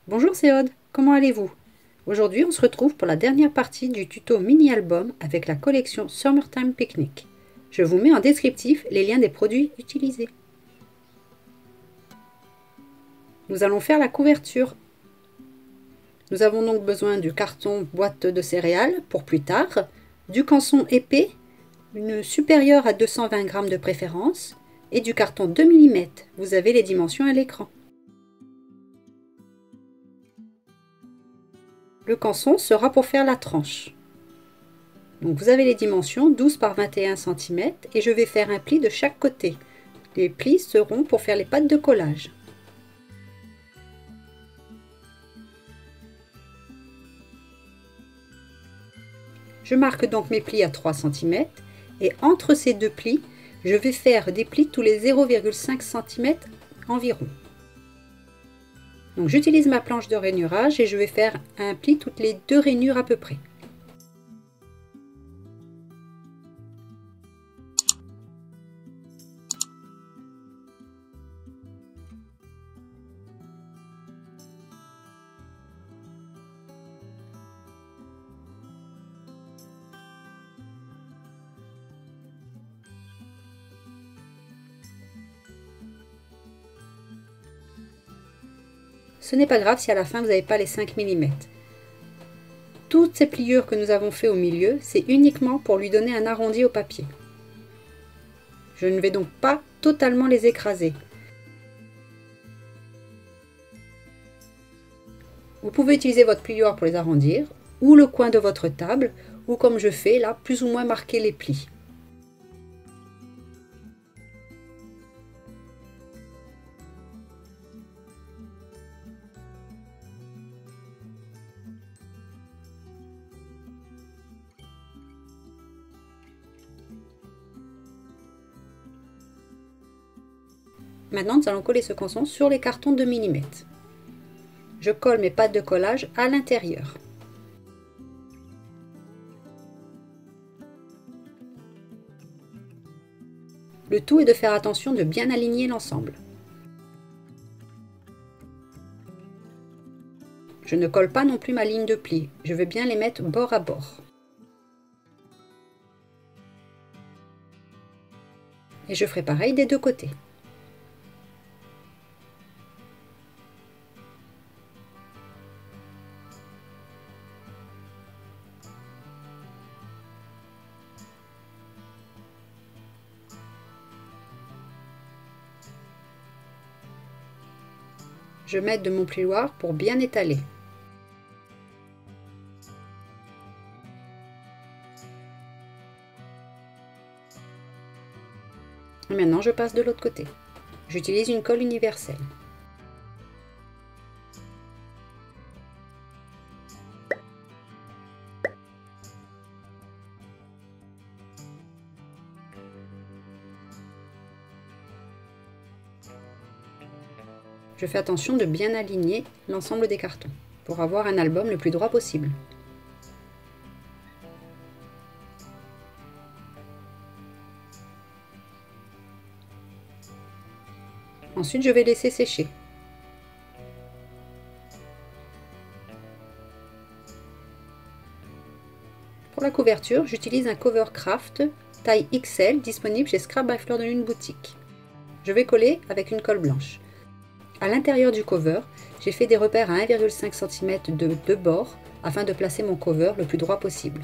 Bonjour, c'est Aude, comment allez-vous? Aujourd'hui on se retrouve pour la dernière partie du tuto mini-album avec la collection Summertime Picnic. Je vous mets en descriptif les liens des produits utilisés. Nous allons faire la couverture. Nous avons donc besoin du carton boîte de céréales pour plus tard, du canson épais, une supérieure à 220 g de préférence, et du carton 2 mm. Vous avez les dimensions à l'écran. Le canson sera pour faire la tranche. Donc vous avez les dimensions 12 par 21 cm et je vais faire un pli de chaque côté. Les plis seront pour faire les pattes de collage. Je marque donc mes plis à 3 cm et entre ces deux plis, je vais faire des plis tous les 0,5 cm environ. Donc j'utilise ma planche de rainurage et je vais faire un pli toutes les deux rainures à peu près. Ce n'est pas grave si à la fin vous n'avez pas les 5 mm. Toutes ces pliures que nous avons fait au milieu, c'est uniquement pour lui donner un arrondi au papier. Je ne vais donc pas totalement les écraser. Vous pouvez utiliser votre pliure pour les arrondir, ou le coin de votre table, ou comme je fais là, plus ou moins marquer les plis. Maintenant, nous allons coller ce canson sur les cartons de 2 mm. Je colle mes pattes de collage à l'intérieur. Le tout est de faire attention de bien aligner l'ensemble. Je ne colle pas non plus ma ligne de pli, je veux bien les mettre bord à bord. Et je ferai pareil des deux côtés. Je m'aide de mon plioir pour bien étaler. Et maintenant je passe de l'autre côté. J'utilise une colle universelle. Je fais attention de bien aligner l'ensemble des cartons pour avoir un album le plus droit possible. Ensuite, je vais laisser sécher. Pour la couverture, j'utilise un cover craft taille XL disponible chez Scrap by Fleur de Lune boutique. Je vais coller avec une colle blanche. À l'intérieur du cover, j'ai fait des repères à 1,5 cm de deux bords afin de placer mon cover le plus droit possible.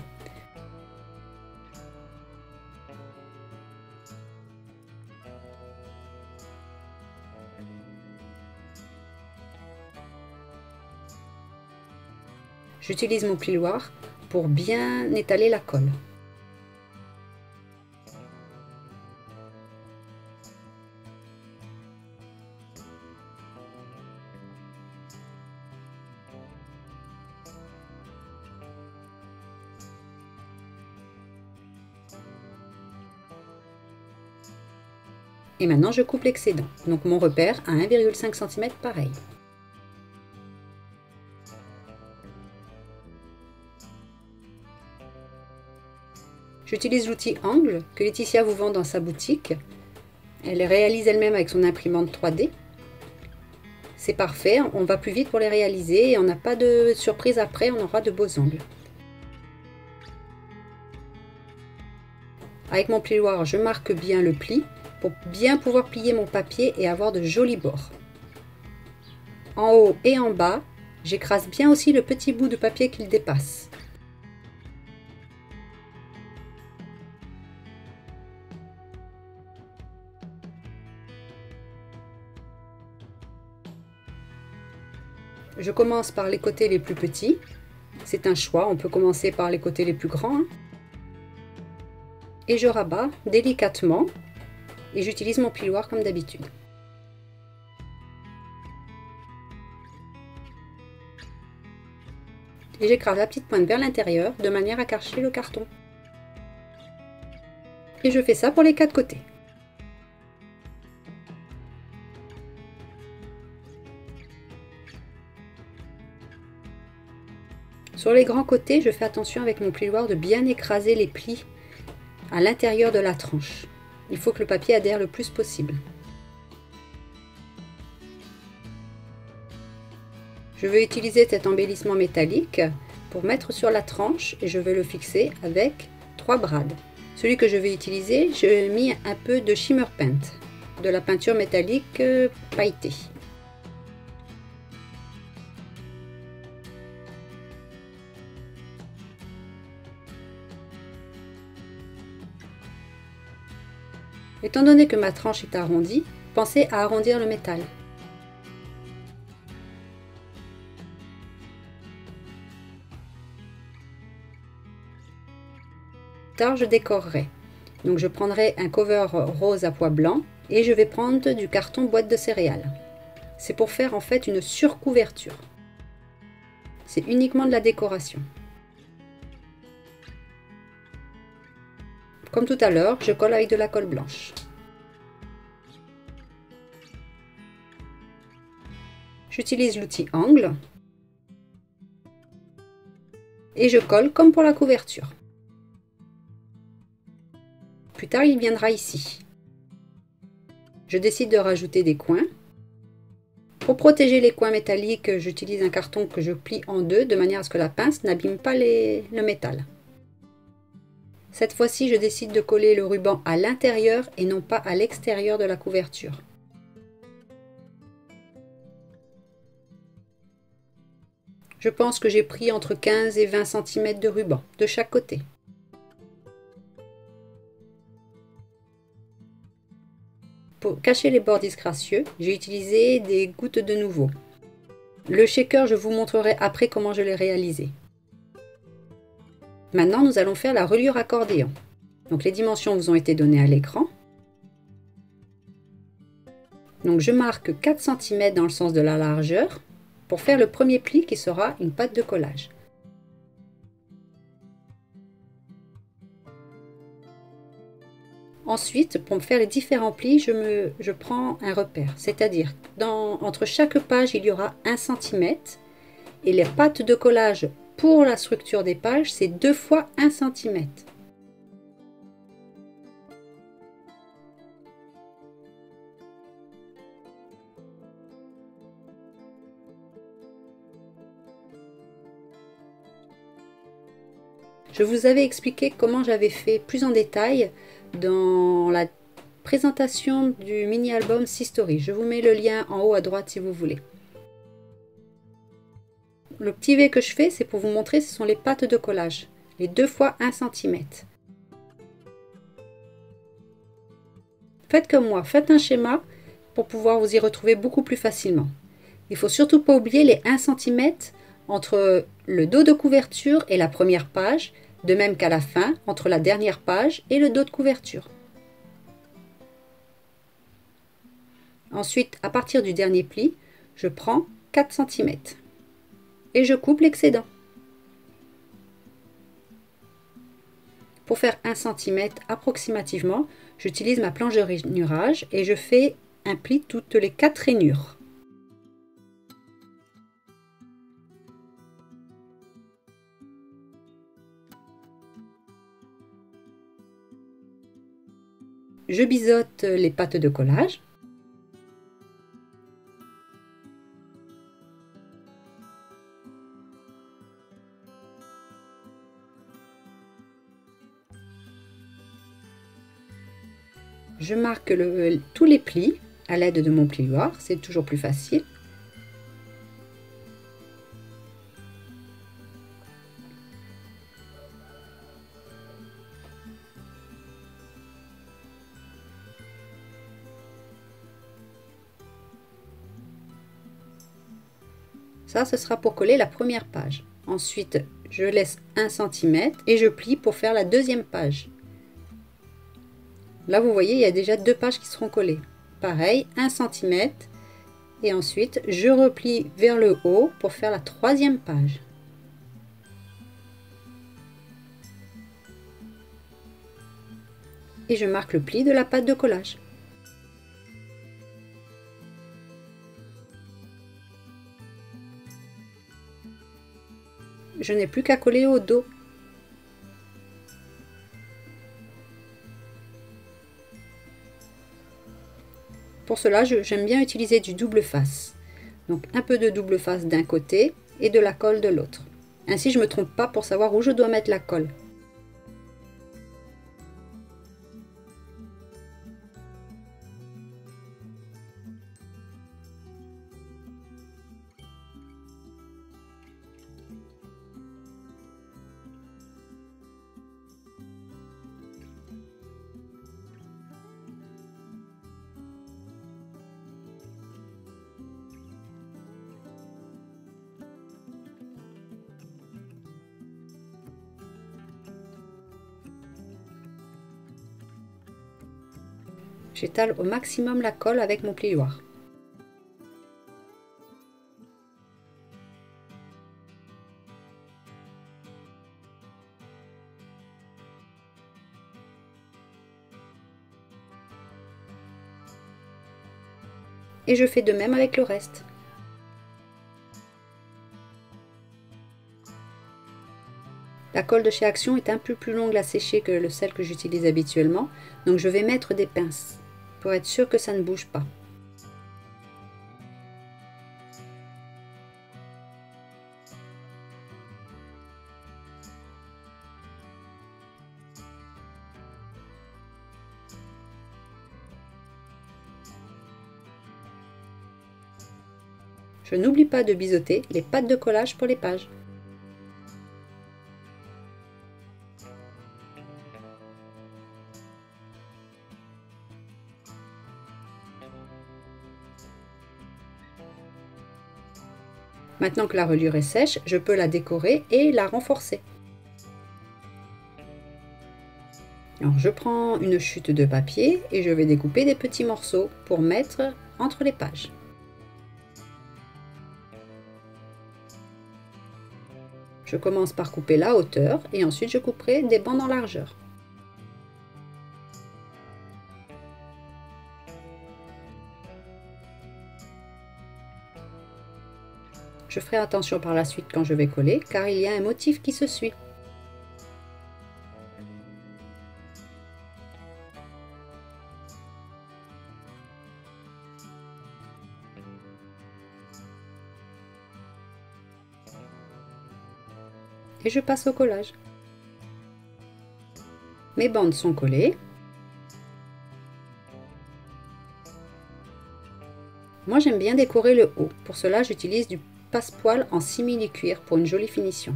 J'utilise mon plioir pour bien étaler la colle. Et maintenant je coupe l'excédent, donc mon repère à 1,5 cm pareil. J'utilise l'outil Angle que Laetitia vous vend dans sa boutique. Elle réalise elle-même avec son imprimante 3D. c'est parfait, on va plus vite pour les réaliser et on n'a pas de surprise après, on aura de beaux angles. Avec mon plioir, je marque bien le pli pour bien pouvoir plier mon papier et avoir de jolis bords. En haut et en bas, j'écrase bien aussi le petit bout de papier qu'il dépasse. Je commence par les côtés les plus petits. C'est un choix, on peut commencer par les côtés les plus grands. Et je rabats délicatement et j'utilise mon plioir comme d'habitude. Et j'écrase la petite pointe vers l'intérieur de manière à cacher le carton. Et je fais ça pour les 4 côtés. Sur les grands côtés, je fais attention avec mon plioir de bien écraser les plis à l'intérieur de la tranche. Il faut que le papier adhère le plus possible. Je vais utiliser cet embellissement métallique pour mettre sur la tranche et je vais le fixer avec 3 brades. Celui que je vais utiliser, j'ai mis un peu de shimmer paint, de la peinture métallique pailletée. Étant donné que ma tranche est arrondie, pensez à arrondir le métal. Tard, je décorerai. Donc je prendrai un cover rose à pois blanc et je vais prendre du carton boîte de céréales. C'est pour faire en fait une surcouverture. C'est uniquement de la décoration. Comme tout à l'heure, je colle avec de la colle blanche. J'utilise l'outil angle et je colle comme pour la couverture. Plus tard, il viendra ici. Je décide de rajouter des coins. Pour protéger les coins métalliques, j'utilise un carton que je plie en deux de manière à ce que la pince n'abîme pas le métal. Cette fois-ci, je décide de coller le ruban à l'intérieur et non pas à l'extérieur de la couverture. Je pense que j'ai pris entre 15 et 20 cm de ruban de chaque côté. Pour cacher les bords disgracieux, j'ai utilisé des gouttes de nouveau. Le shaker, je vous montrerai après comment je l'ai réalisé. Maintenant, nous allons faire la reliure accordéon. Donc les dimensions vous ont été données à l'écran. Donc je marque 4 cm dans le sens de la largeur pour faire le premier pli qui sera une patte de collage. Ensuite, pour me faire les différents plis, je prends un repère, c'est-à-dire entre chaque page, il y aura 1 cm et les pattes de collage pour la structure des pages, c'est 2 fois 1 cm. Je vous avais expliqué comment j'avais fait plus en détail dans la présentation du mini-album Sistory. Je vous mets le lien en haut à droite si vous voulez. Le petit V que je fais, c'est pour vous montrer, ce sont les pattes de collage, les 2 fois 1 cm. Faites comme moi, faites un schéma pour pouvoir vous y retrouver beaucoup plus facilement. Il ne faut surtout pas oublier les 1 cm entre le dos de couverture et la première page, de même qu'à la fin, entre la dernière page et le dos de couverture. Ensuite, à partir du dernier pli, je prends 4 cm et je coupe l'excédent. Pour faire 1 cm approximativement, j'utilise ma planche de rainurage et je fais un pli toutes les 4 rainures. Je biseaute les pattes de collage. Je marque tous les plis à l'aide de mon plioir, c'est toujours plus facile. Ça, ce sera pour coller la première page. Ensuite, je laisse 1 cm et je plie pour faire la deuxième page. Là, vous voyez, il y a déjà 2 pages qui seront collées. Pareil, 1 cm et ensuite, je replie vers le haut pour faire la troisième page. Et je marque le pli de la pâte de collage. Je n'ai plus qu'à coller au dos. Pour cela, j'aime bien utiliser du double face. Donc un peu de double face d'un côté et de la colle de l'autre. Ainsi, je ne me trompe pas pour savoir où je dois mettre la colle. J'étale au maximum la colle avec mon plioir. Et je fais de même avec le reste. La colle de chez Action est un peu plus longue à sécher que celle que j'utilise habituellement, donc je vais mettre des pinces pour être sûr que ça ne bouge pas. Je n'oublie pas de biseauter les pattes de collage pour les pages. Maintenant que la reliure est sèche, je peux la décorer et la renforcer. Alors je prends une chute de papier et je vais découper des petits morceaux pour mettre entre les pages. Je commence par couper la hauteur et ensuite je couperai des bandes en largeur. Je ferai attention par la suite quand je vais coller, car il y a un motif qui se suit. Et je passe au collage. Mes bandes sont collées. Moi j'aime bien décorer le haut. Pour cela j'utilise du passepoil en simili-cuir pour une jolie finition.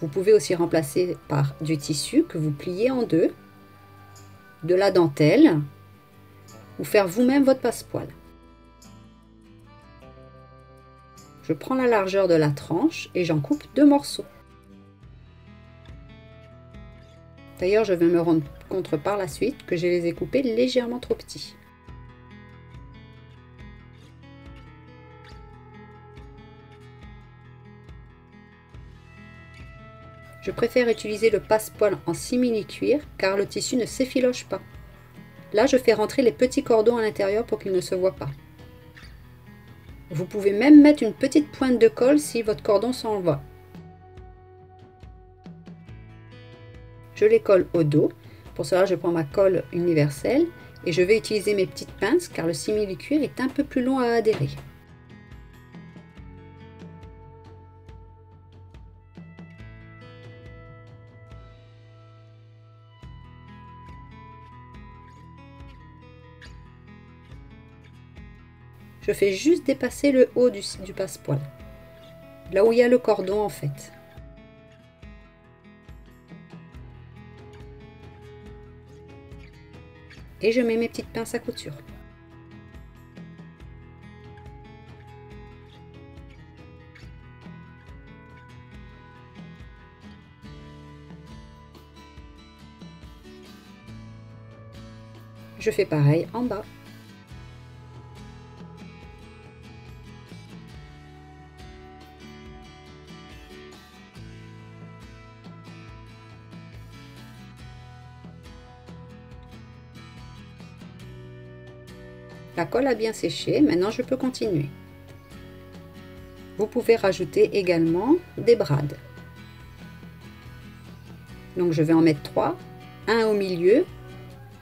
Vous pouvez aussi remplacer par du tissu que vous pliez en deux, de la dentelle ou faire vous-même votre passepoil. Je prends la largeur de la tranche et j'en coupe 2 morceaux. D'ailleurs, je vais me rendre compte par la suite que je les ai coupés légèrement trop petits. Je préfère utiliser le passepoil en simili-cuir car le tissu ne s'effiloche pas. Là, je fais rentrer les petits cordons à l'intérieur pour qu'ils ne se voient pas. Vous pouvez même mettre une petite pointe de colle si votre cordon s'en va. Je les colle au dos. Pour cela, je prends ma colle universelle et je vais utiliser mes petites pinces car le simili-cuir est un peu plus long à adhérer. je fais juste dépasser le haut du passepoil, là où il y a le cordon en fait. Et je mets mes petites pinces à couture. Je fais pareil en bas. La colle a bien séché, maintenant je peux continuer. Vous pouvez rajouter également des brades. Donc je vais en mettre 3, un au milieu.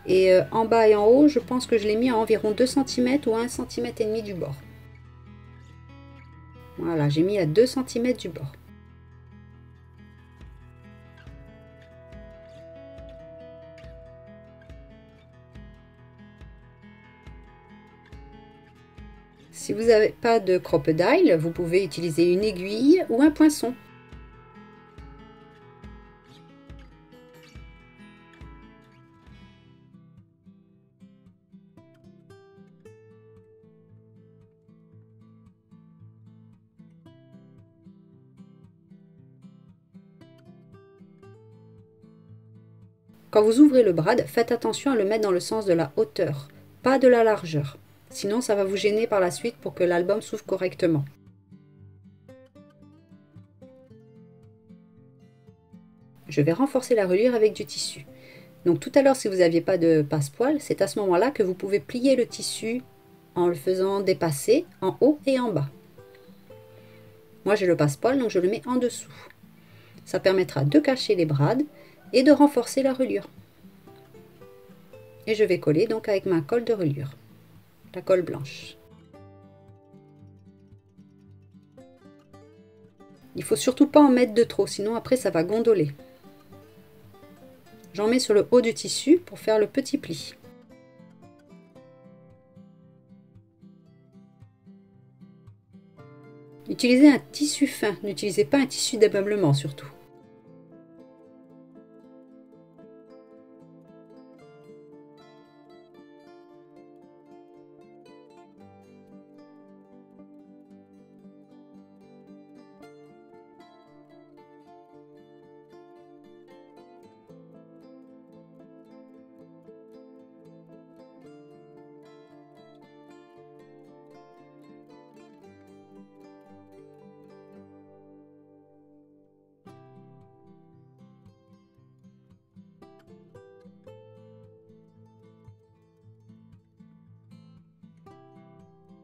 Et en bas et en haut, je pense que je l'ai mis à environ 2 cm ou 1,5 cm du bord. Voilà, j'ai mis à 2 cm du bord. Si vous n'avez pas de crocodile, vous pouvez utiliser une aiguille ou un poinçon. Quand vous ouvrez le brad, faites attention à le mettre dans le sens de la hauteur, pas de la largeur. Sinon, ça va vous gêner par la suite pour que l'album s'ouvre correctement. Je vais renforcer la reliure avec du tissu. Donc tout à l'heure, si vous n'aviez pas de passepoil, c'est à ce moment-là que vous pouvez plier le tissu en le faisant dépasser en haut et en bas. Moi, j'ai le passepoil, donc je le mets en dessous. Ça permettra de cacher les brades et de renforcer la reliure. Et je vais coller donc avec ma colle de reliure, la colle blanche. Il ne faut surtout pas en mettre de trop, sinon après ça va gondoler. J'en mets sur le haut du tissu pour faire le petit pli. Utilisez un tissu fin, n'utilisez pas un tissu d'ameublement surtout.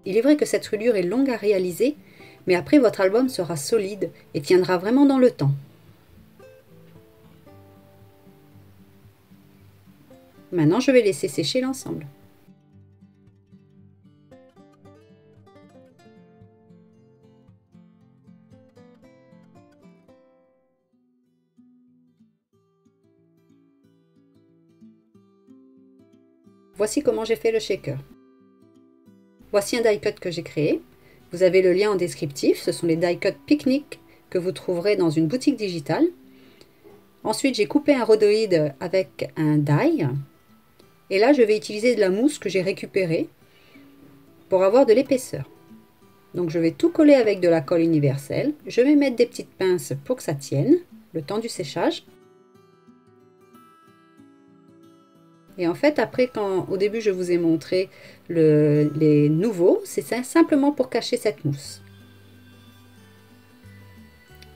Il est vrai que cette reliure est longue à réaliser, mais après votre album sera solide et tiendra vraiment dans le temps. Maintenant, je vais laisser sécher l'ensemble. Voici comment j'ai fait le shaker. Voici un die cut que j'ai créé. Vous avez le lien en descriptif. Ce sont les die cut Picnic que vous trouverez dans une boutique digitale. Ensuite, j'ai coupé un rhodoïde avec un die. Et là, je vais utiliser de la mousse que j'ai récupérée pour avoir de l'épaisseur. Donc, je vais tout coller avec de la colle universelle. Je vais mettre des petites pinces pour que ça tienne le temps du séchage. Et en fait, après, au début, je vous ai montré les nouveaux, c'est simplement pour cacher cette mousse.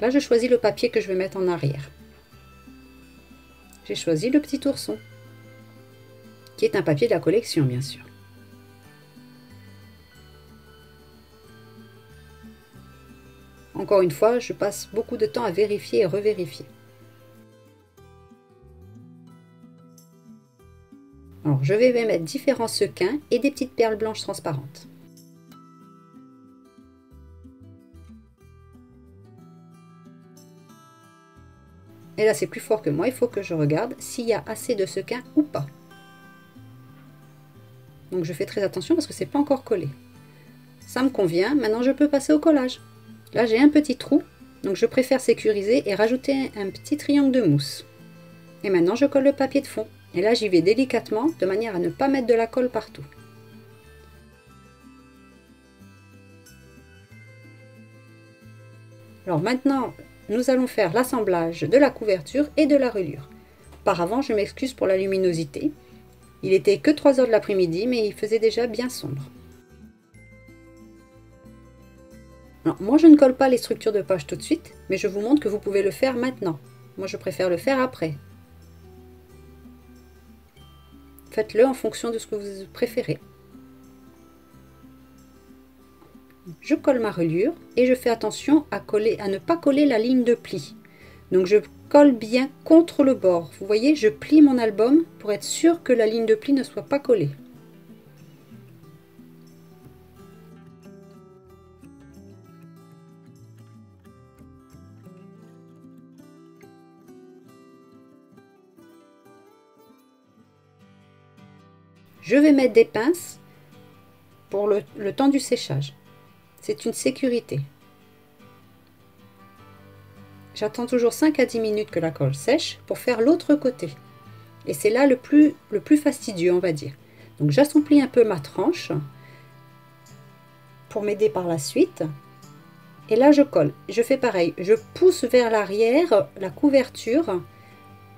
Là, je choisis le papier que je vais mettre en arrière. J'ai choisi le petit ourson, qui est un papier de la collection, bien sûr. Encore une fois, je passe beaucoup de temps à vérifier et revérifier. Alors, je vais mettre différents sequins et des petites perles blanches transparentes. Et là, c'est plus fort que moi, il faut que je regarde s'il y a assez de sequins ou pas. Donc, je fais très attention parce que c'est pas encore collé. Ça me convient, maintenant je peux passer au collage. Là j'ai un petit trou, donc je préfère sécuriser et rajouter un petit triangle de mousse. Et maintenant je colle le papier de fond. Et là j'y vais délicatement, de manière à ne pas mettre de la colle partout. Alors maintenant, nous allons faire l'assemblage de la couverture et de la reliure. Auparavant, je m'excuse pour la luminosité. Il était que 3 heures de l'après-midi, mais il faisait déjà bien sombre. Alors, moi, je ne colle pas les structures de page tout de suite, mais je vous montre que vous pouvez le faire maintenant. Moi, je préfère le faire après. Faites-le en fonction de ce que vous préférez. Je colle ma reliure et je fais attention à ne pas coller la ligne de pli. Donc je colle bien contre le bord. Vous voyez, je plie mon album pour être sûr que la ligne de pli ne soit pas collée. Je vais mettre des pinces pour le temps du séchage. C'est une sécurité. J'attends toujours 5 à 10 minutes que la colle sèche pour faire l'autre côté. Et c'est là le plus fastidieux, on va dire. Donc j'assouplis un peu ma tranche pour m'aider par la suite. Et là je colle. Je fais pareil. Je pousse vers l'arrière la couverture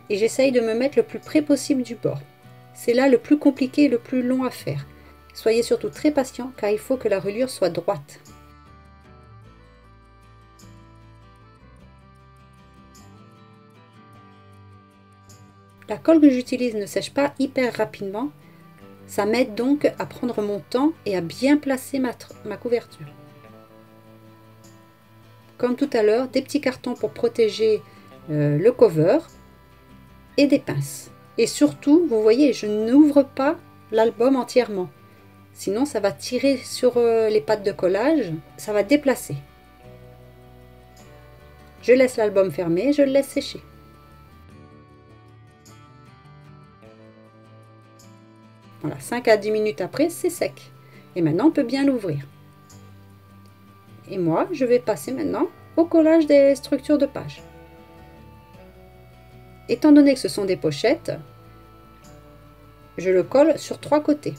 et j'essaye de me mettre le plus près possible du bord. C'est là le plus compliqué et le plus long à faire. Soyez surtout très patient car il faut que la reliure soit droite. La colle que j'utilise ne sèche pas hyper rapidement. Ça m'aide donc à prendre mon temps et à bien placer ma couverture. Comme tout à l'heure, des petits cartons pour protéger le cover et des pinces. Et surtout, vous voyez, je n'ouvre pas l'album entièrement. Sinon, ça va tirer sur les pattes de collage, ça va déplacer. Je laisse l'album fermé, je le laisse sécher. Voilà, 5 à 10 minutes après, c'est sec. Et maintenant, on peut bien l'ouvrir. Et moi, je vais passer maintenant au collage des structures de page. Étant donné que ce sont des pochettes, je le colle sur 3 côtés.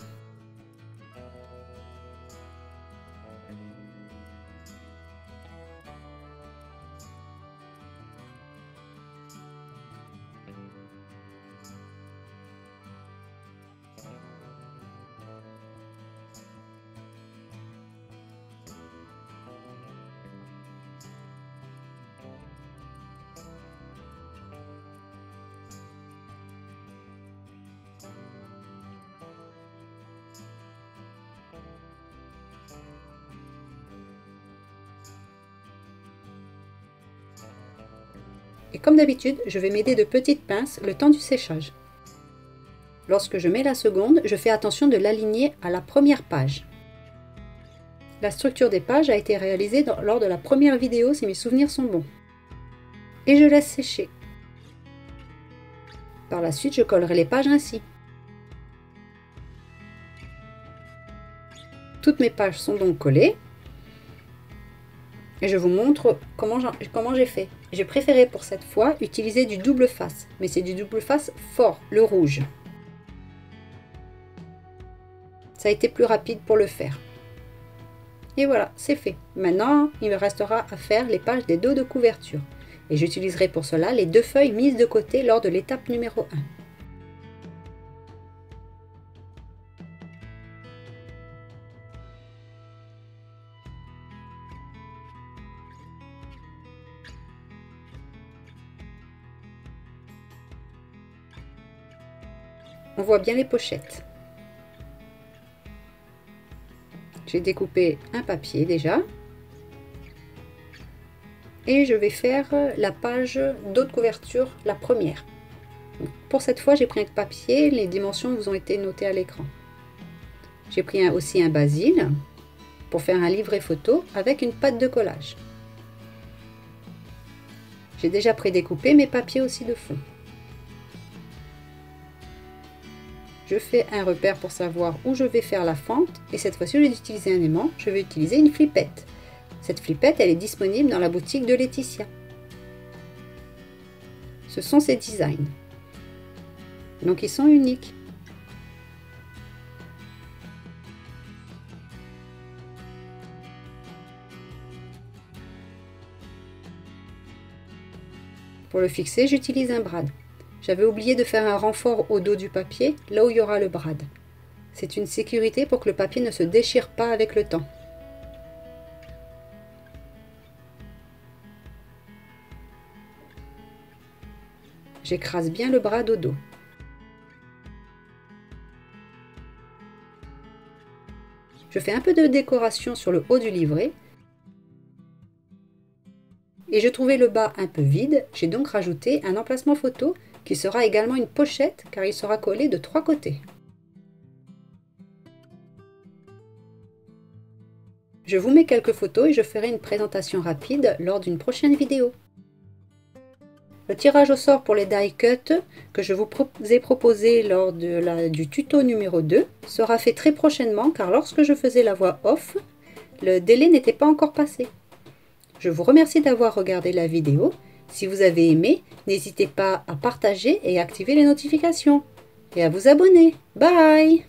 Et comme d'habitude, je vais m'aider de petites pinces le temps du séchage. Lorsque je mets la seconde, je fais attention de l'aligner à la première page. La structure des pages a été réalisée lors de la première vidéo si mes souvenirs sont bons. Et je laisse sécher. Par la suite, je collerai les pages ainsi. Toutes mes pages sont donc collées. Et je vous montre comment j'ai fait. J'ai préféré pour cette fois utiliser du double face, mais c'est du double face fort, le rouge. Ça a été plus rapide pour le faire. Et voilà, c'est fait. Maintenant, il me restera à faire les pages des dos de couverture. Et j'utiliserai pour cela les 2 feuilles mises de côté lors de l'étape numéro 1. On voit bien les pochettes. J'ai découpé un papier déjà. Et je vais faire la page dos de couverture, la première. Pour cette fois, j'ai pris un papier, les dimensions vous ont été notées à l'écran. J'ai pris aussi un basil pour faire un livret photo avec une pâte de collage. J'ai déjà prédécoupé mes papiers aussi de fond. je fais un repère pour savoir où je vais faire la fente et cette fois-ci, au lieu d'utiliser un aimant, je vais utiliser une flippette. Cette flippette, elle est disponible dans la boutique de Laetitia. Ce sont ses designs. Donc ils sont uniques. Pour le fixer, j'utilise un brad. J'avais oublié de faire un renfort au dos du papier, là où il y aura le brad. C'est une sécurité pour que le papier ne se déchire pas avec le temps. J'écrase bien le brad au dos. Je fais un peu de décoration sur le haut du livret. Et je trouvais le bas un peu vide, j'ai donc rajouté un emplacement photo qui sera également une pochette car il sera collé de 3 côtés. Je vous mets quelques photos et je ferai une présentation rapide lors d'une prochaine vidéo. Le tirage au sort pour les die cut que je vous ai proposé lors du tuto numéro 2 sera fait très prochainement car lorsque je faisais la voix off, le délai n'était pas encore passé. Je vous remercie d'avoir regardé la vidéo. Si vous avez aimé, n'hésitez pas à partager et activer les notifications. Et à vous abonner. Bye!